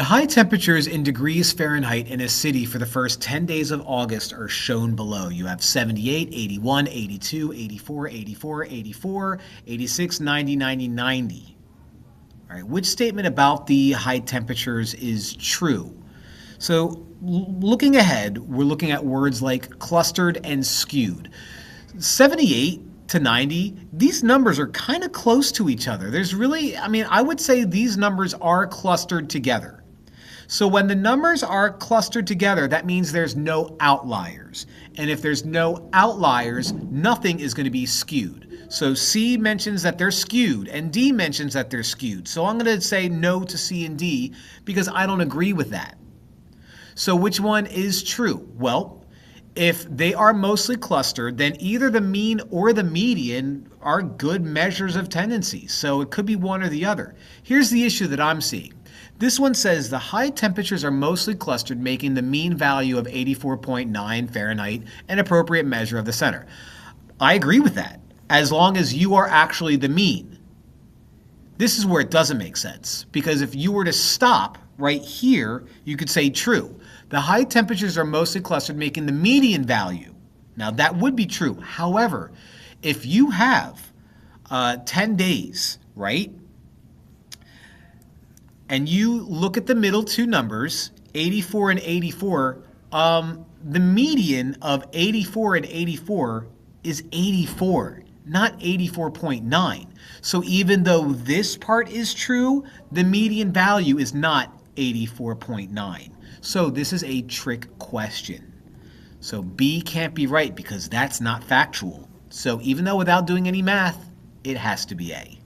high temperatures in degrees Fahrenheit in a city for the first 10 days of August are shown below. You have 78, 81, 82, 84, 84, 84, 86, 90, 90, 90. All right, which statement about the high temperatures is true? So looking ahead, we're looking at words like clustered and skewed. 78 to 90, these numbers are kind of close to each other. I would say these numbers are clustered together. So when the numbers are clustered together, that means there's no outliers. And if there's no outliers, nothing is going to be skewed. So C mentions that they're skewed, and D mentions that they're skewed. So I'm going to say no to C and D because I don't agree with that. So which one is true? Well, if they are mostly clustered, then either the mean or the median are good measures of tendency. So it could be one or the other. Here's the issue that I'm seeing. This one says the high temperatures are mostly clustered, making the mean value of 84.9 Fahrenheit an appropriate measure of the center. I agree with that, as long as you are actually the mean. This is where it doesn't make sense, because if you were to stop right here, you could say true. The high temperatures are mostly clustered, making the median value. Now that would be true. However, if you have 10 days, right? And you look at the middle two numbers, 84 and 84, the median of 84 and 84 is 84, not 84.9. So even though this part is true, the median value is not 84.9. So this is a trick question. So B can't be right because that's not factual. So even though without doing any math, it has to be A.